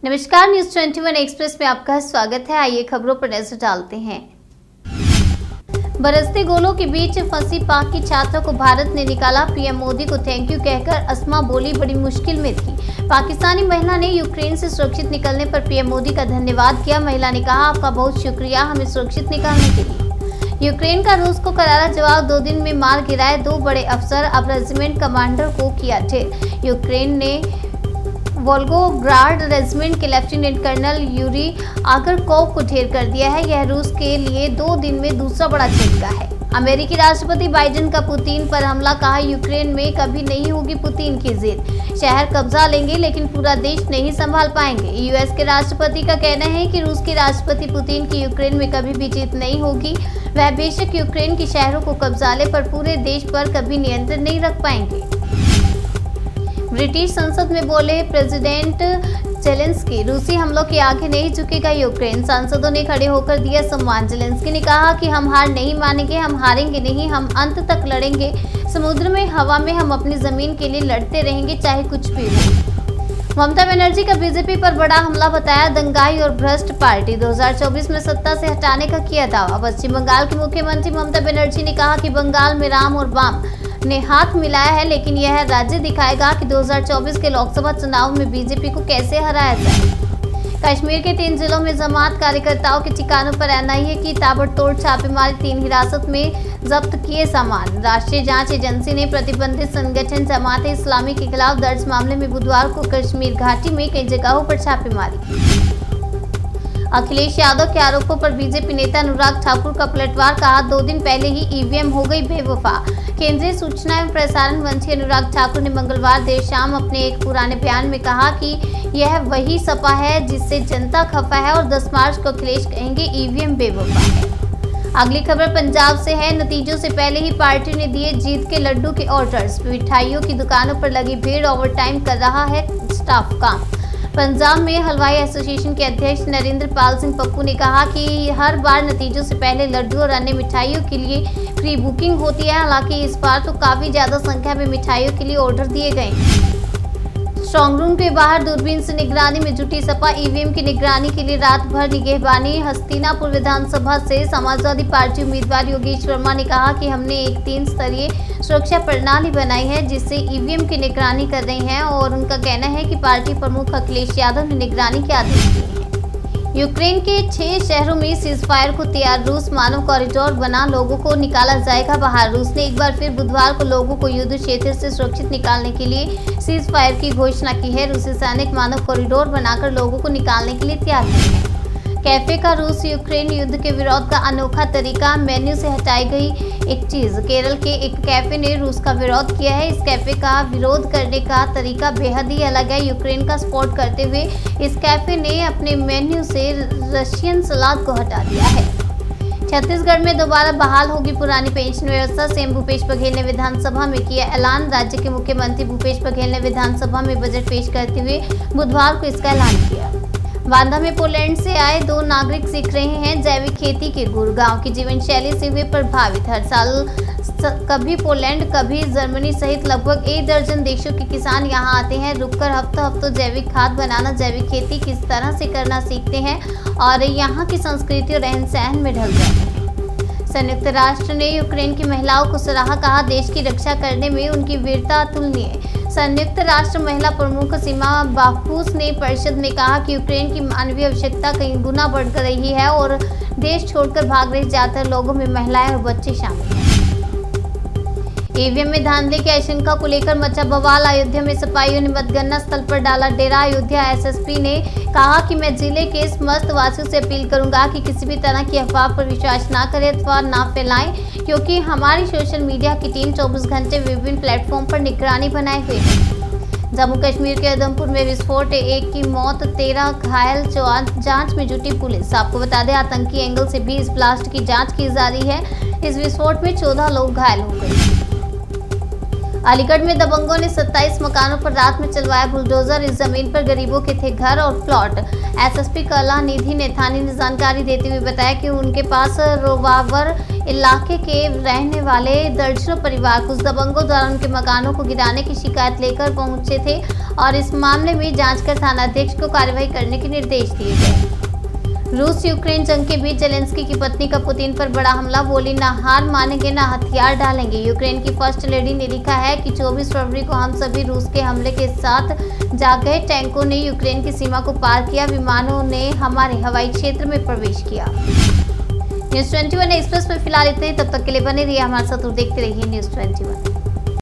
नमस्कार, news 21 express में आपका स्वागत है। आइए खबरों पर नजर डालते हैं। बरसते गोलों के बीच फंसी पाक की छात्रा को भारत ने निकाला। पीएम मोदी को थैंक यू कहकर अस्मा बोली बड़ी मुश्किल में थी। पाकिस्तानी महिला ने यूक्रेन से सुरक्षित निकलने पर पीएम मोदी का धन्यवाद किया। महिला ने कहा, आपका बहुत शुक्रिया हमें सुरक्षित निकालने के लिए। यूक्रेन का रूस को करारा जवाब। 2 दिन में मार गिराए 2 बड़े अफसर। अब रेजिमेंट कमांडर को किया ढेर। यूक्रेन ने वोल्गोग्राड रेजिमेंट के लेफ्टिनेंट कर्नल यूरी आगरकोव को ढेर कर दिया है। यह रूस के लिए 2 दिन में दूसरा बड़ा झटका है। अमेरिकी राष्ट्रपति बाइडेन का पुतिन पर हमला। कहा, यूक्रेन में कभी नहीं होगी पुतिन की जिद। शहर कब्जा लेंगे लेकिन पूरा देश नहीं संभाल पाएंगे। यूएस के राष्ट्रपति का कहना है कि रूस के राष्ट्रपति पुतिन की यूक्रेन में कभी भी जीत नहीं होगी। वह बेशक यूक्रेन के शहरों को कब्जा ले पर पूरे देश पर कभी नियंत्रण नहीं रख पाएंगे। ब्रिटिश संसद में बोले प्रेसिडेंट जेलेंस्की, रूसी हमलों के आगे नहीं झुकेगा यूक्रेन। सांसदों ने खड़े होकर दिया सम्मान। जेलेंस्की ने कहा कि हम हार नहीं मानेंगे, हम हारेंगे नहीं, हम अंत तक लड़ेंगे। समुद्र में, हवा में, हम अपनी जमीन के लिए लड़ते रहेंगे, चाहे कुछ भी हो। ममता बनर्जी का बीजेपी पर बड़ा हमला बताया दंगाई और भ्रष्ट पार्टी। 2024 में सत्ता से हटाने का किया दावा। पश्चिम बंगाल की मुख्यमंत्री ममता बनर्जी ने कहा कि बंगाल में राम और वाम ने हाथ मिलाया है, लेकिन यह राज्य दिखाएगा कि 2024 के लोकसभा चुनाव में बीजेपी को कैसे हराया जाए। कश्मीर के 3 जिलों में जमात कार्यकर्ताओं के ठिकानों पर एनआईए की ताबड़तोड़ छापेमारी। 3 हिरासत में जब्त किए सामान। राष्ट्रीय जांच एजेंसी ने प्रतिबंधित संगठन जमात इस्लामी के खिलाफ दर्ज मामले में बुधवार को कश्मीर घाटी में कई जगहों पर छापे मारी। अखिलेश यादव के आरोपों पर बीजेपी नेता अनुराग ठाकुर का पलटवार। कहा, 2 दिन पहले ही ईवीएम हो गई बेवफा। केंद्रीय सूचना एवं प्रसारण मंत्री अनुराग ठाकुर ने मंगलवार देर शाम अपने एक पुराने बयान में कहा कि यह वही सपा है जिससे जनता खफा है और 10 मार्च को अखिलेश कहेंगे ईवीएम बेवफा है। अगली खबर पंजाब से है। नतीजों से पहले ही पार्टी ने दिए जीत के लड्डू के ऑर्डर्स। मिठाइयों की दुकानों पर लगी भीड़। ओवरटाइम कर रहा है स्टाफ काम। पंजाब में हलवाई एसोसिएशन के अध्यक्ष नरेंद्र पाल सिंह पप्पू ने कहा कि हर बार नतीजों से पहले लड्डू और अन्य मिठाइयों के लिए प्री बुकिंग होती है। हालांकि इस बार तो काफी ज्यादा संख्या में मिठाइयों के लिए ऑर्डर दिए गए। स्ट्रांग रूम के बाहर दूरबीन से निगरानी में जुटी सपा। ईवीएम की निगरानी के लिए रात भर निगहबानी। हस्तिनापुर विधानसभा से समाजवादी पार्टी उम्मीदवार योगेश वर्मा ने कहा कि हमने एक 3 स्तरीय सुरक्षा प्रणाली बनाई है जिससे ईवीएम की निगरानी कर रही हैं और उनका कहना है कि पार्टी प्रमुख अखिलेश यादव ने निगरानी के आदेश दिए हैं। यूक्रेन के 6 शहरों में सीजफायर को तैयार। रूस मानव कॉरिडोर बना, लोगों को निकाला जाएगा बाहर। रूस ने एक बार फिर बुधवार को लोगों को युद्ध क्षेत्र से सुरक्षित निकालने के लिए सीजफायर की घोषणा की है। रूसी सैनिक मानव कॉरिडोर बनाकर लोगों को निकालने के लिए तैयार हैं। कैफे का रूस यूक्रेन युद्ध के विरोध का अनोखा तरीका। मेन्यू से हटाई गई एक चीज। केरल के एक कैफे ने रूस का विरोध किया है। इस कैफे का विरोध करने का तरीका बेहद ही अलग है। यूक्रेन का सपोर्ट करते हुए इस कैफे ने अपने मेन्यू से रशियन सलाद को हटा दिया है। छत्तीसगढ़ में दोबारा बहाल होगी पुरानी पेंशन व्यवस्था। सीएम भूपेश बघेल ने विधानसभा में किया ऐलान। राज्य के मुख्यमंत्री भूपेश बघेल ने विधानसभा में बजट पेश करते हुए बुधवार को इसका ऐलान किया। बांदा में पोलैंड से आए 2 नागरिक सीख रहे हैं जैविक खेती के गुर। गांव की जीवन शैली से हुए प्रभावित। हर साल कभी पोलैंड, कभी जर्मनी सहित लगभग 1 दर्जन देशों के किसान यहां आते हैं। रुककर हफ्तों जैविक खाद बनाना, जैविक खेती किस तरह से करना सीखते हैं और यहां की संस्कृति और रहन सहन में ढल जाते हैं। संयुक्त राष्ट्र ने यूक्रेन की महिलाओं को सराहा। कहा, देश की रक्षा करने में उनकी वीरता अतुलनीय। संयुक्त राष्ट्र महिला प्रमुख सीमा बाफूस ने परिषद में कहा कि यूक्रेन की मानवीय आवश्यकता कई गुना बढ़ रही है और देश छोड़कर भाग रहे ज्यादातर लोगों में महिलाएं और बच्चे शामिल हैं। ईवीएम में धांधली की आशंका को लेकर मचा बवाल। अयोध्या में सपाइयों ने मतगणना स्थल पर डाला डेरा। अयोध्या एसएसपी ने कहा कि मैं जिले के समस्त वासियों से अपील करूंगा कि किसी भी तरह की अफवाह पर विश्वास ना करें अथवा ना फैलाएं, क्योंकि हमारी सोशल मीडिया की टीम 24 घंटे विभिन्न प्लेटफॉर्म पर निगरानी बनाए हुए है। जम्मू कश्मीर के उधमपुर में विस्फोट, 1 की मौत, 13 घायल। जांच में जुटी पुलिस। आपको बता दें, आतंकी एंगल से भी इस ब्लास्ट की जांच की जा रही है। इस विस्फोट में 14 लोग घायल हो गए। अलीगढ़ में दबंगों ने 27 मकानों पर रात में चलवाया बुलडोजर। इस जमीन पर गरीबों के थे घर और प्लॉट। एसएसपी कलानिधि नेथानी ने जानकारी देते हुए बताया कि उनके पास रोवावर इलाके के रहने वाले दर्जनों परिवार कुछ दबंगों द्वारा उनके मकानों को गिराने की शिकायत लेकर पहुंचे थे और इस मामले में जांच कर थानाध्यक्ष को कार्रवाई करने के निर्देश दिए गए। रूस यूक्रेन जंग के बीच जेलेंस्की की पत्नी का पुतिन पर बड़ा हमला। बोली, ना हार मानेंगे ना हथियार डालेंगे। यूक्रेन की फर्स्ट लेडी ने लिखा है कि 24 फरवरी को हम सभी रूस के हमले के साथ जाग गए। टैंकों ने यूक्रेन की सीमा को पार किया, विमानों ने हमारे हवाई क्षेत्र में प्रवेश किया। न्यूज़ 21 एक्सप्रेस में फिलहाल इतने ही। तब तक के लिए बने रहिए हमारे साथ और देखते रहिए न्यूज़ 21।